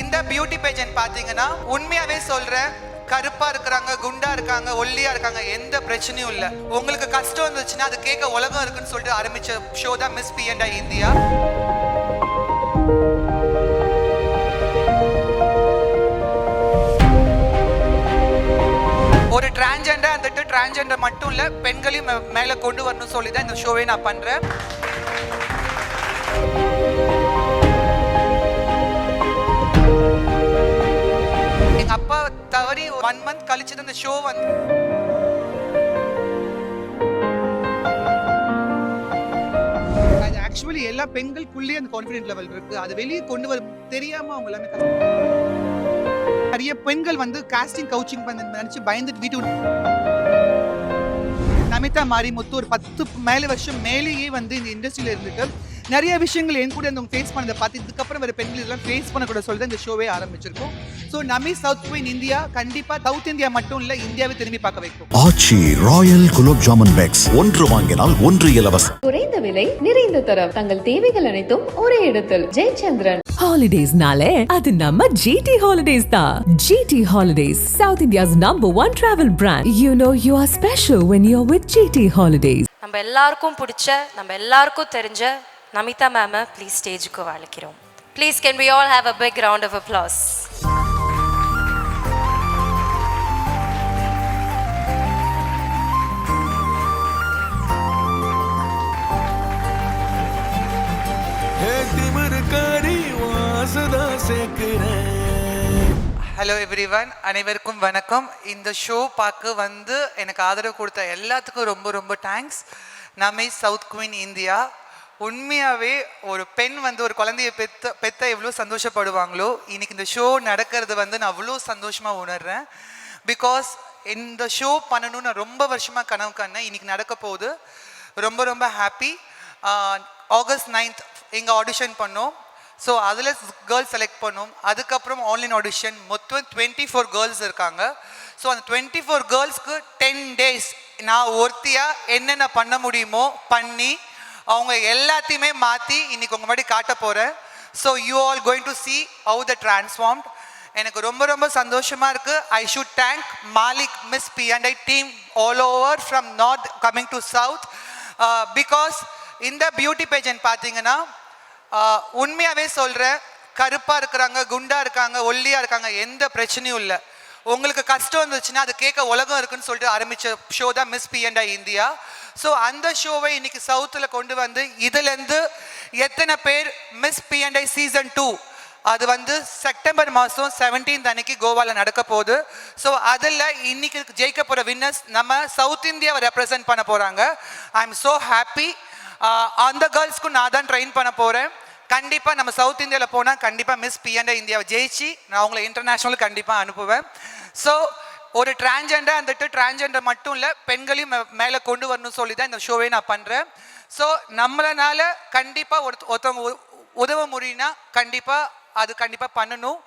இந்த பியூட்டி பேஜன் பார்த்தீங்கன்னா உண்மையாவே சொல்றேன், கருப்பா இருக்கிறாங்க, குண்டா இருக்காங்க, ஒல்லியா இருக்காங்க, எந்த பிரச்சனையும் இல்லை. உங்களுக்கு கஷ்டம் இருந்துச்சுன்னா அது கேட்க உலகம் இருக்குன்னு சொல்லிட்டு ஆரம்பிச்ச ஷோ தான் மிஸ் P&I இந்தியா. ஒரு டிரான்ஜெண்டர் வந்துட்டு டிரான்ஜெண்டர் மட்டும் இல்லை, பெண்களையும் மேலே கொண்டு வரணும்னு சொல்லி தான் இந்த ஷோவே நான் பண்ணுறேன். எங்க அப்பா தவறி 1 month கழிச்சு அந்த ஷோ வந்து ஆக்சுவலி எல்லா பெண்களுக்குள்ளேயே அந்த கான்ஃபிடென்ட் லெவல் இருக்கு. அது வெளியே கொண்டு வர தெரியாம அவங்க எல்லாமே நிறைய பெண்கள் வந்து காஸ்டிங் கவுச்சிங் பண்ணி நினைச்சு பயந்துட்டு வீட்டு நமிதா மாரிமுத்து ஒரு 10 மேலே வருஷம் மேலேயே வந்து இந்த இண்டஸ்ட்ரியில இருந்துட்டு நிறைய விஷயங்கள் என் கூட அவங்க ஃபேஸ் பண்ணதை பார்த்து இதுக்கப்புறம் வேறு பெண்கள் இதெல்லாம் ஃபேஸ் பண்ணக்கூட சொல்லி இந்த ஷோவே ஆரம்பிச்சிருக்கோம். ஸோ நமி சவுத் குயின் இந்தியா கண்டிப்பாக சவுத் இந்தியா மட்டும் இல்லை, இந்தியாவை திரும்பி பார்க்க வைக்கும். ஆச்சி ராயல் குலோப் ஜாமுன் பேக்ஸ், ஒன்று வாங்கினால் ஒன்று இலவசம். குறைந்த விலை நிறைந்த தரம், தங்கள் தேவைகள் அனைத்தும் ஒரே இடத்தில். ஜெயச்சந்திரன். ஹாலிடேஸ்னாலே அது நம்ம GT ஹாலிடேஸ் தான். GT holidays, South India's #1 travel brand. You know you are special when you're with GT holidays. நம்ம எல்லாருக்கும் பிடிச்ச, நம்ம எல்லாருக்கும் தெரிஞ்ச நமிதா மேம் ப்ளீஸ் ஸ்டேஜுக்கு அழைக்கிறோம். Please can we all have a big round of applause. Hello everyone, அனைவருக்கும் வணக்கம். இந்த ஷோ பார்க்க வந்து எனக்கு ஆதரவு கொடுத்த எல்லாத்துக்கும் ரொம்ப ரொம்ப thanks. Nami South Queen India. உண்மையாகவே ஒரு பெண் வந்து ஒரு குழந்தைய பெத்த எவ்வளோ சந்தோஷப்படுவாங்களோ, இன்னைக்கு இந்த ஷோ நடக்கிறது வந்து நான் அவ்வளோ சந்தோஷமாக உணர்றேன். பிகாஸ் இந்த ஷோ பண்ணணும்னு நான் ரொம்ப வருஷமாக கனவு கண்டேன். இன்னைக்கு நடக்க போகுது. ரொம்ப ரொம்ப ஹாப்பி. August 9th இங்கே ஆடிஷன் பண்ணோம். ஸோ அதில் கேர்ள்ஸ் செலக்ட் பண்ணோம். அதுக்கப்புறம் ஆன்லைன் ஆடிஷன். மொத்தம் 24 கேர்ள்ஸ் இருக்காங்க. ஸோ அந்த 24 கேர்ள்ஸ்க்கு 10 days நான் ஒருத்தியாக என்னென்ன பண்ண முடியுமோ பண்ணி அவங்க எல்லாத்தையுமே மாற்றி இன்னைக்கு உங்கள் முன்னாடி காட்ட போகிறேன். So you all going to see how the transformed. எனக்கு ரொம்ப ரொம்ப சந்தோஷமாக இருக்குது. I should thank Malik miss P&I team all over from north coming to south. Because இந்த பியூட்டி பேஜன் பார்த்தீங்கன்னா உண்மையாகவே சொல்கிறேன், கருப்பாக இருக்கிறாங்க, குண்டாக இருக்காங்க, ஒல்லியாக இருக்காங்க, எந்த பிரச்சனையும் இல்லை. உங்களுக்கு கஷ்டம் இருந்துச்சுன்னா அது கேட்க உலகம் இருக்குன்னு சொல்லிட்டு ஆரம்பித்த ஷோ தான் மிஸ் P&I இந்தியா. ஸோ அந்த ஷோவை இன்னைக்கு சவுத்தில் கொண்டு வந்து இதுலேருந்து எத்தனை பேர் மிஸ் P&I சீசன் 2 அது வந்து செப்டம்பர் மாதம் 17th அன்னைக்கு கோவாவில் நடக்க போகுது. ஸோ அதில் இன்னைக்கு ஜெயிக்க போகிற வின்னர்ஸ் நம்ம சவுத் இந்தியாவை ரெப்ரசன்ட் பண்ண போகிறாங்க. I am so happy. அந்த கேர்ள்ஸ்க்கும் நான் தான் ட்ரெயின் பண்ண போகிறேன். கண்டிப்பாக நம்ம சவுத் இந்தியாவில் போனால் கண்டிப்பாக மிஸ் P&I இந்தியாவை ஜெயிச்சு நான் அவங்கள இன்டர்நேஷ்னல் கண்டிப்பாக அனுப்புவேன். ஸோ ஒரு டிரான்ஜெண்டர் வந்துட்டு டிரான்ஜெண்டர் மட்டும் இல்லை, பெண்களையும் மேலே கொண்டு வரணும்னு சொல்லி தான் இந்த ஷோவே நான் பண்ணுறேன். ஸோ நம்மளனால கண்டிப்பாக ஒருத்தவங்க உதவ முடியும்னா கண்டிப்பாக பண்ணணும்.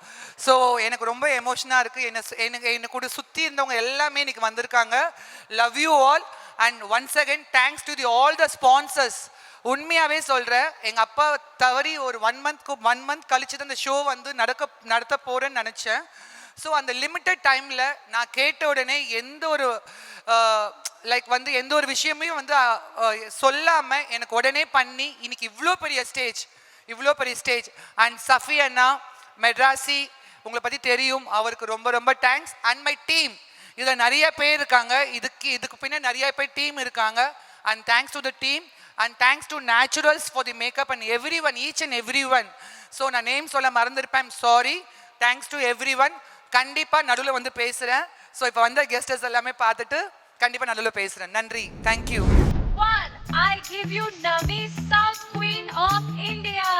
ஸோ எனக்கு ரொம்ப எமோஷனாக இருக்குது. என்னை கூட சுற்றி இருந்தவங்க எல்லாமே இன்னைக்கு வந்திருக்காங்க. Love you all and once again thanks to all the sponsors. உண்மையாகவே சொல்கிறேன், எங்கள் அப்பா தவறி ஒரு 1 month கழிச்சு தான் இந்த ஷோ வந்து நடத்த போகிறேன்னு நினச்சேன். ஸோ அந்த லிமிட்டட் டைமில் நான் கேட்ட உடனே எந்த ஒரு விஷயமே வந்து சொல்லாமல் எனக்கு உடனே பண்ணி இன்னைக்கு இவ்வளோ பெரிய stage. And Safi Anna Materazzi, உங்களை பற்றி தெரியும், அவருக்கு ரொம்ப ரொம்ப தேங்க்ஸ். அண்ட் மை டீம், இதில் நிறைய பேர் இருக்காங்க, இதுக்கு பின்னாடி நிறைய பேர் டீம் இருக்காங்க. And thanks to the team and thanks to naturals for the makeup and everyone, each and everyone. So நான் நேம் சொல்ல மறந்துருப்பேன், சாரி. Thanks to everyone. கண்டிப்பாக நடுவில் வந்து பேசுகிறேன். ஸோ இப்போ வந்த கெஸ்டர்ஸ் எல்லாமே பார்த்துட்டு கண்டிப்பாக நடுவில் பேசுகிறேன். நன்றி, thank you. I give you Nami South Queen of India.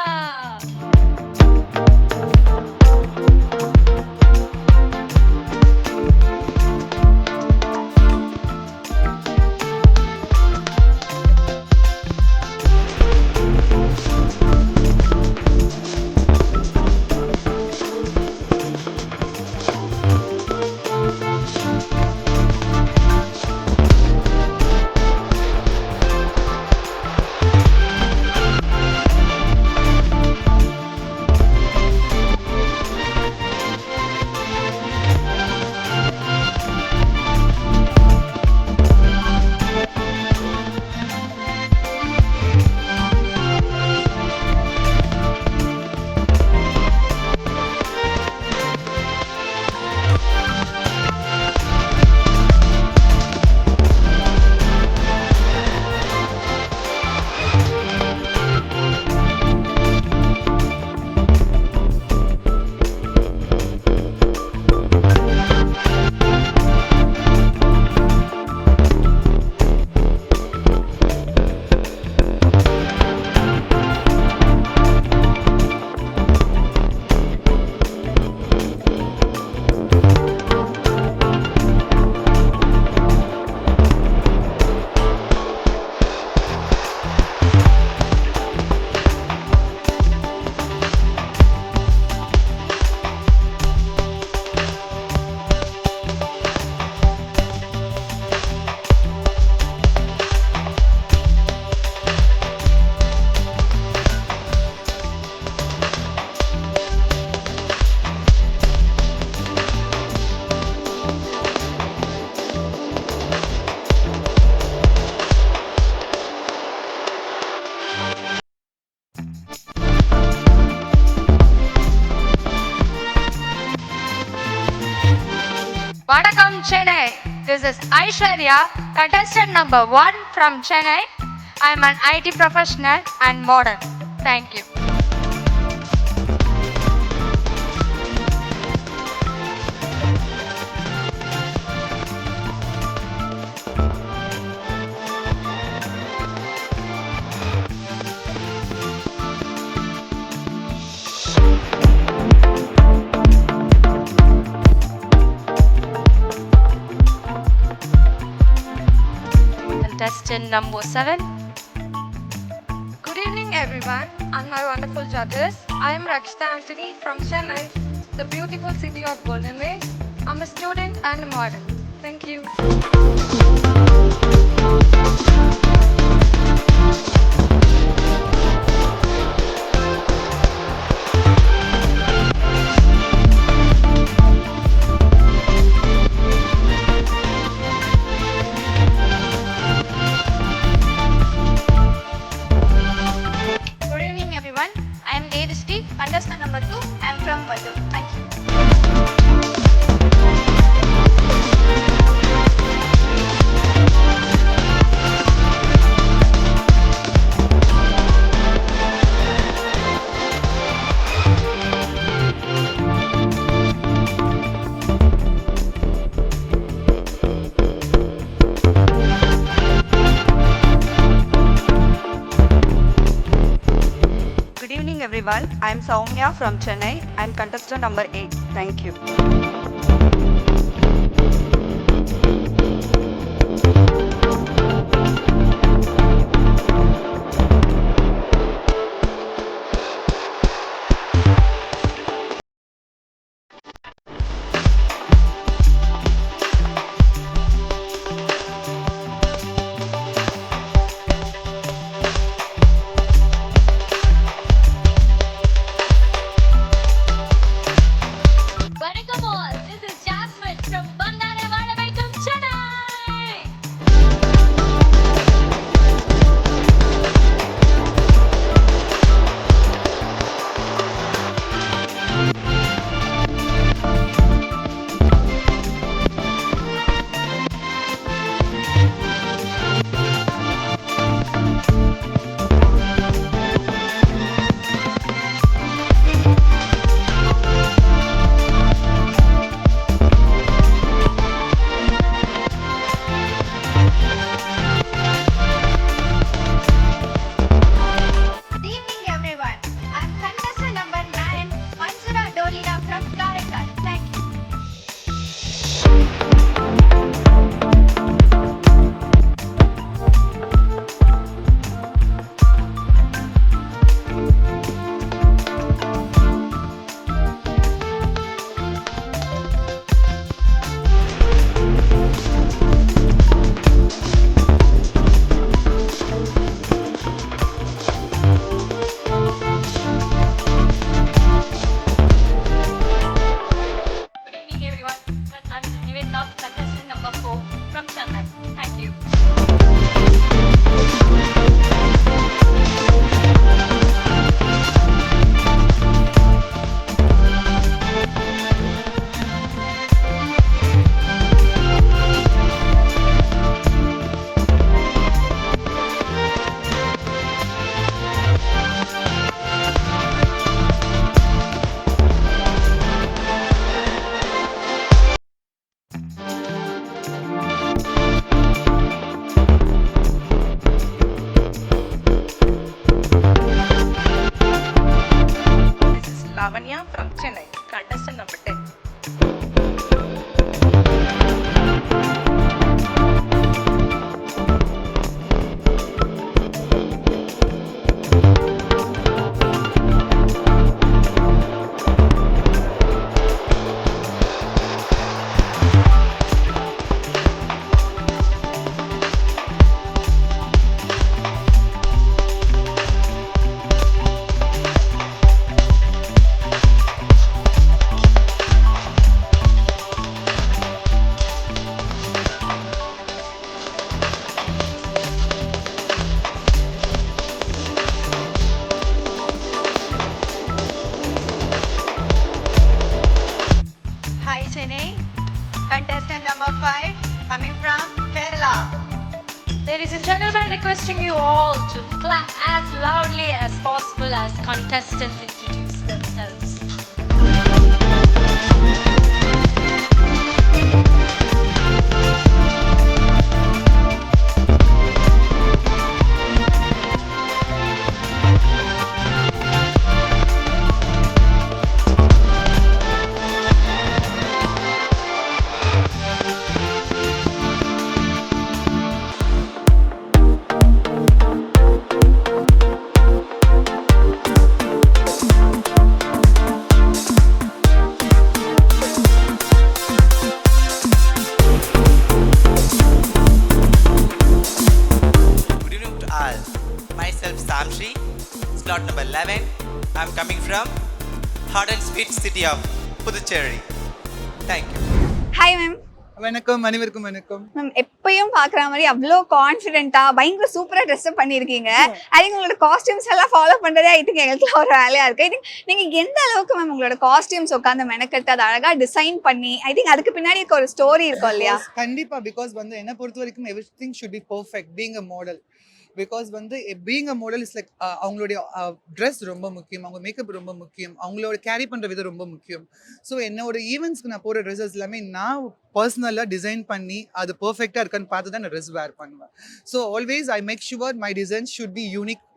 Vanakkam Chennai. This is Aishwarya, contestant number 1 from Chennai. I am an IT professional and model. Thank you. Contestant number 7. Good evening, everyone, and my wonderful judges. I am Rakshita Anthony from Chennai, the beautiful city of Golden Way. I'm a student and a model. Thank you. Good evening, everyone. I am Devashri, contestant number 2. I am from Vadu. Thank you. Good evening, everyone. I am Soumya from Chennai. I am contestant number 8. Thank you. Vanakkam all. This is Jasmine from Bandare Vadavaikam, Chennai. Good evening, everyone. I'm contestant number 9, Mansura Dolina from Karaikal. Thank you. Good evening, everyone. I'm Nivedna, contestant number 4 from Chennai. Thank you. This is Lavanya from Chennai. Contestant number 10. contestant number 5 coming from Kerala. Ladies and gentlemen, requesting you all to clap as loudly as possible as contestants introduce themselves. Good evening to all. Myself Samshi, slot number 11. I'm coming from hot and sweet city of Puducherry. Thank you. Hi ma'am. வணக்கம், அனைவருக்கும் வணக்கம். Ma'am எப்பயும் பாக்குற மாதிரி அவ்வளோ கான்ஃபிடென்ட்டா பயங்கர சூப்பரா dress அப் பண்ணியிருக்கீங்க. ஐ திங்க் உங்களோட காஸ்டியூம்ஸ் எல்லாம் ஃபாலோ பண்றதே ஐ திங்க் எங்களுக்கு ஒரு வேலையா இருக்கு. ஐ திங்க் நீங்க எந்த அளவுக்கு மேம் உங்களோட காஸ்டியூம்ஸ் உட்காந்து மெனக்கெட்டு அதை அழகா டிசைன் பண்ணி ஐ திங்க் அதுக்கு பின்னாடி இருக்க ஒரு ஸ்டோரி இருக்கும் இல்லையா? கண்டிப்பா, பிகாஸ் வந்து என்ன பொறுத்த வரைக்கும் everything should be perfect being a model. Because வந்து being a model is like அவங்களுடைய ட்ரெஸ் ரொம்ப முக்கியம், அவங்க மேக்கப் ரொம்ப முக்கியம், அவங்களோட கேரி பண்ணுற விதம் ரொம்ப முக்கியம். ஸோ என்னோட ஈவெண்ட்ஸ்க்கு நான் போகிற ட்ரெஸ்ஸஸ் எல்லாமே நான் பர்சனலாக டிசைன் பண்ணி அது பர்ஃபெக்டாக இருக்கான்னு பார்த்து தான் நான் ட்ரெஸ் வேர் பண்ணுவேன். So always I make sure my designs should be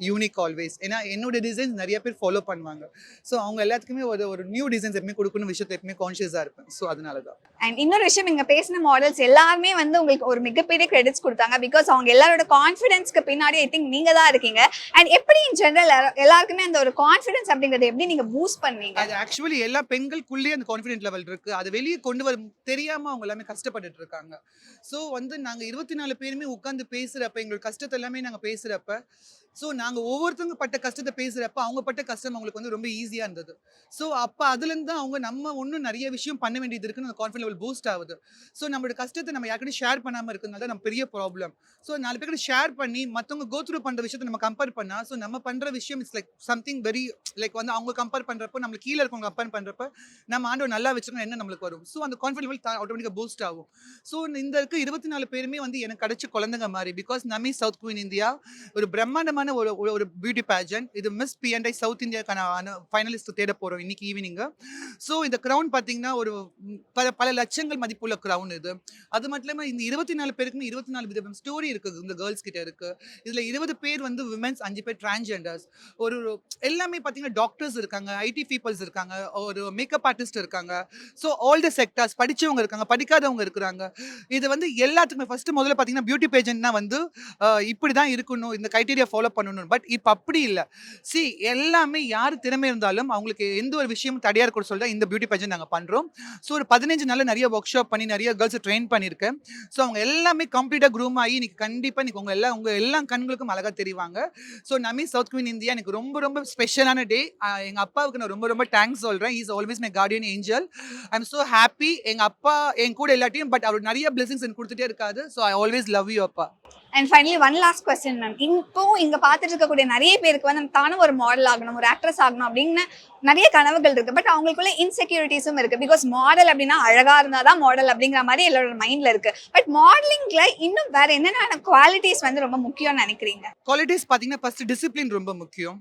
unique always. ஏன்னா என்னோட டிசைன்ஸ் நிறைய பேர் ஃபாலோ பண்ணுவாங்க. ஸோ அவங்க எல்லாத்துக்குமே ஒரு நியூ டிசைன்ஸ் எப்பவுமே கொடுக்கணும் விஷயத்தை எப்பவுமே கான்ஷியஸாக இருப்பேன். ஸோ அதனால தான். அண்ட் இன்னொரு விஷயம், இங்க பேசின மாடல்ஸ் எல்லாருமே வந்து உங்களுக்கு ஒரு மிகப்பெரிய கிரெடிட்ஸ் கொடுத்தாங்க. பிகாஸ் அவங்க எல்லாரோட கான்ஃபிடன்ஸ்க்கு பின்னாடி ஐ திங்க் நீங்க தான் இருக்கீங்க. அண்ட் எப்படி இன் ஜெனரல் எல்லாருக்குமே அந்த ஒரு கான்ஃபிடன்ஸ் அப்படிங்கறத எப்படி நீங்க பூஸ்ட் பண்ணீங்க? அது ஆக்சுவலி எல்லா பெண்களுக்குள்ளேயே அந்த கான்ஃபிடென்ட் லெவல் இருக்கு. அதை வெளியே கொண்டு வர தெரியாம அவங்க எல்லாமே கஷ்டப்பட்டுட்டு இருக்காங்க. ஸோ வந்து நாங்க 24 பேருமே உட்காந்து பேசுறப்ப எங்களோட கஷ்டத்தை எல்லாமே நாங்க பேசுறப்ப, ஸோ நாங்க ஒவ்வொருத்தவங்க பட்ட கஷ்டத்தை பேசுறப்ப அவங்க பட்ட கஷ்டம் அவங்களுக்கு வந்து ரொம்ப ஈஸியா இருந்தது. ஸோ அப்ப அதுல இருந்து தான் அவங்க நம்ம இன்னும் நிறைய விஷயம் பண்ண வேண்டியது இருக்குன்னு அந்த கான்ஃபிடன்ட் லெவல் பூஸ்ட் ஆகுது. ஸோ நம்மளோட கஷ்டத்தை நம்ம யாருக்கிட்டையும் ஷேர் பண்ணாம இருக்கிறதுனால தான் நம்ம பெரிய ப்ராப்ளம். ஸோ 4 பேர்கிட்ட ஷேர் பண்ணி மற்றவங்க கோ த்ரூ பண்ற விஷயத்தை நம்ம கம்பேர் பண்ணா, ஸோ நம்ம பண்ற விஷயம் it's like something very like வந்து அவங்க கம்பேர் பண்றப்போ நம்மளுக்கு கீழே இருக்கவங்க கம்பேர் பண்றப்ப நம்ம ஆண்டவர் நல்லா வச்சிருக்கோம் என்ன நம்மளுக்கு வரும். ஸோ அந்த கான்ஃபிடன்ட் லெவல் ஆட்டோமேட்டிக்காக பூஸ்ட் ஆகும். ஸோ இந்த இருக்க 24 பேருமே வந்து எனக்கு கிடைச்ச குழந்தைங்க மாதிரி. பிகாஸ் நமி சவுத் குயின் இந்தியா ஒரு பிரம்மாண்டமான ஒரு பியூட்டி பேஜன். இது மிஸ் P&I சவுத் இந்தியாக்கான ஃபைனலிஸ்ட் தேட போறோம் இன்னைக்கு ஈவினிங். ஸோ இந்த கிரவுன் பார்த்தீங்கன்னா ஒரு பல லட்சங்கள் மதிப்புள்ள கிரவுன் இது. அது மட்டும் இல்லாமல் இந்த 24 பேருக்குமே 24 விதமான ஸ்டோரி இருக்குது இந்த கேர்ள்ஸ் கிட்ட இருக்கு. இதுல 20 பேர் வந்து விமென்ஸ், 5 பேர் டிரான்ஸ்ஜெண்டர்ஸ். ஒரு எல்லாமே பார்த்தீங்கன்னா டாக்டர்ஸ் இருக்காங்க, ஐடி பீப்புள்ஸ் இருக்காங்க, ஒரு மேக்கப் ஆர்டிஸ்ட் இருக்காங்க. ஸோ ஆல் த செக்டர்ஸ் படிச்சவங்க இருக்காங்க, படிக்காதவங்க இருக்கிறாங்க. இது வந்து எல்லாத்துக்குமே முதல்ல பார்த்தீங்கன்னா பியூட்டி பேஜென்ட்னா வந்து இப்படி தான் இருக்கணும், இந்த கிரைட்டீரியா ஃபாலோ பண்ணணும். பட் இப்போ அப்படி இல்லை. சி எல்லாமே யார் திறமை இருந்தாலும் அவங்களுக்கு எந்த ஒரு விஷயமும் தடையாக இருக்க சொல்லிட்டு இந்த பியூட்டி பேஜென்ட் நாங்கள் பண்ணுறோம். ஸோ ஒரு 15 நாளில் நிறைய ஒர்க் ஷாப் பண்ணி நிறைய கேர்ள்ஸை ட்ரெயின் பண்ணியிருக்கேன். ஸோ அவங்க எல்லாமே கம்ப்ளீட்டாக க்ரூம் ஆகி இன்னைக்கு கண்டிப்பாக இன்னைக்கு உங்கள் எல்லா கண்களுக்கும் அழகாக தெரிவாங்க. ஸோ நமி சவுத் குயின் இந்தியா எனக்கு ரொம்ப ஸ்பெஷலான டே. எங்கள் அப்பாவுக்கு நான் ரொம்ப தேங்க்ஸ் சொல்கிறேன். Is always my Guardian angel. I am so happy. எங்கள் அப்பா என் கூட எல்லாத்தையும் பட் அவர் நிறைய பிளெஸிங்ஸ் எனக்கு கொடுத்துட்டே இருக்காது. So I always love you அப்பா. And finally one last question ma'am. இப்போ இங்க பார்த்துட்டு இருக்கக்கூடிய நிறைய பேருக்கு வந்து தானும் ஒரு மாடல் ஆகணும், ஒரு ஆக்ட்ரஸ் ஆகணும் அப்படின்னு நிறைய கனவுகள் இருக்கு. பட் அவங்களுக்குள்ள இன்செக்யூரிட்டிஸும் இருக்கு. பிகாஸ் மாடல் அப்படின்னா அழகா இருந்தாதான் மாடல் அப்படிங்கிற மாதிரி எல்லாரோட மைண்ட்ல இருக்கு. பட் மாடலிங்ல இன்னும் வேற என்னென்ன குவாலிட்டிஸ் வந்து ரொம்ப முக்கியம்னு நினைக்கிறீங்க? குவாலிட்டிஸ் பார்த்தீங்கன்னா ஃபர்ஸ்ட் டிசிப்ளின் ரொம்ப முக்கியம்.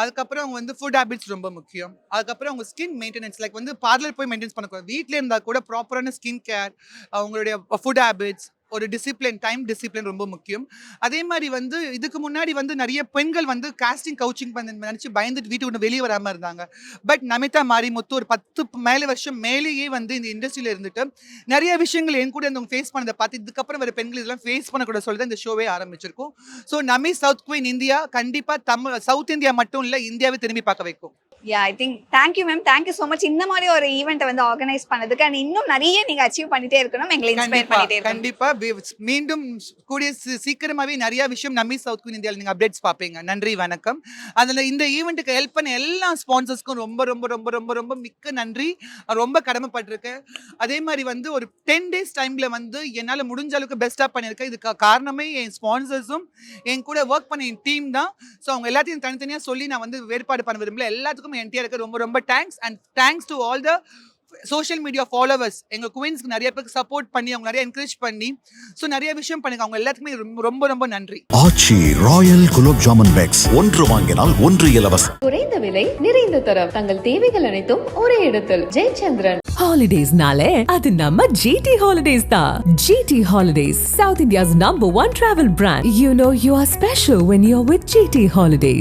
அதுக்கப்புறம் அவங்க வந்து ஃபுட் ஹேபிட்ஸ் ரொம்ப முக்கியம். அதுக்கப்புறம் அவங்க ஸ்கின் மெயின்டெனன்ஸ் லைக் வந்து பார்லர் போய் மெயின்டைன் பண்ணக்கூடாது. வீட்டில் இருந்தால் கூட ப்ராப்பரான ஸ்கின் கேர், அவங்களுடைய ஃபுட் ஹேபிட்ஸ், ஒரு டிசிப்ளின், டைம் டிசிப்ளின் ரொம்ப முக்கியம். அதே மாதிரி வந்து இதுக்கு முன்னாடி வந்து நிறைய பெண்கள் வந்து காஸ்டிங் கவுச்சிங் பண்ணி நினச்சி பயந்துட்டு வீட்டு விட்டு வெளியே வராமல் இருந்தாங்க. பட் நமிதா மாரிமுத்து ஒரு 10 வருஷம் மேலேயே வந்து இந்த இண்டஸ்ட்ரியில் இருந்துட்டு நிறைய விஷயங்கள் என் கூட இருந்தவங்க ஃபேஸ் பண்ணதை பார்த்து இதுக்கப்புறம் வேறு பெண்கள் இதெல்லாம் ஃபேஸ் பண்ணக்கூட சொல்லி தான் இந்த ஷோவே ஆரம்பிச்சிருக்கோம். ஸோ நமி சவுத் குயின் இந்தியா கண்டிப்பாக சவுத் இந்தியா மட்டும் இல்லை, இந்தியாவை திரும்பி பார்க்க வைக்கும். Yeah, I think thank you ma'am, thank you so much. இந்த மாதிரி ஒரு ஈவென்ட் வந்து ஆர்கனைஸ் பண்ணதுக்கு and இன்னும் நிறைய நீங்க அச்சீவ் பண்ணிட்டே இருக்கணும், எங்களை இன்ஸ்பயர் பண்ணிட்டே இருக்கணும். கண்டிப்பா மீண்டும் கூடிய சீக்கிரமாவே நிறைய விஷயம் நமி சவுத் குயின் இந்தியாவில் நீங்க அப்டேட்ஸ் பார்ப்பீங்க. நன்றி, வணக்கம். அதில் இந்த ஈவெண்ட்டுக்கு ஹெல்ப் பண்ண எல்லா ஸ்பான்சர்ஸ்க்கும் ரொம்ப ரொம்ப ரொம்ப ரொம்ப ரொம்ப மிக்க நன்றி. ரொம்ப கடமைப்பட்டிருக்கேன். அதே மாதிரி வந்து ஒரு 10 days டைம்ல வந்து என்னால் முடிஞ்ச அளவுக்கு பெஸ்ட்டாக பண்ணியிருக்கேன். இதுக்கு காரணமே என் ஸ்பான்சர்ஸும் என் கூட ஒர்க் பண்ண என் டீம் தான். ஸோ அவங்க எல்லாத்தையும் தனித்தனியாக சொல்லி நான் வந்து வேறுபாடு பண்ண விரும்பல. எல்லாத்துக்கும் என்டிஆருக்கு ரொம்ப ரொம்ப thanks. And thanks to all the social media followers எங்கள் குயின்ஸ்க்கு நிறைய பேருக்கு சப்போர்ட் பண்ணி அவங்க நிறைய என்கரேஜ் பண்ணி ஸோ நிறைய விஷயம் பண்ணுங்க. அவங்க எல்லாத்துக்குமே ரொம்ப ரொம்ப நன்றி. ஆச்சி ராயல் குலோப் ஜாமுன் பேக்ஸ், ஒன்று வாங்கினால் ஒன்று இலவசம். குறைந்த விலை நிறைந்த தரம் தங்கள் தேவைகள் அனைத்தும் ஒரே இடத்தில். ஜெயச்சந்திரன். Holidays-நாலே அது நம்ம GT Holidays தான். GT Holidays, South India's #1 travel brand. You know you are special when you're with GT Holidays.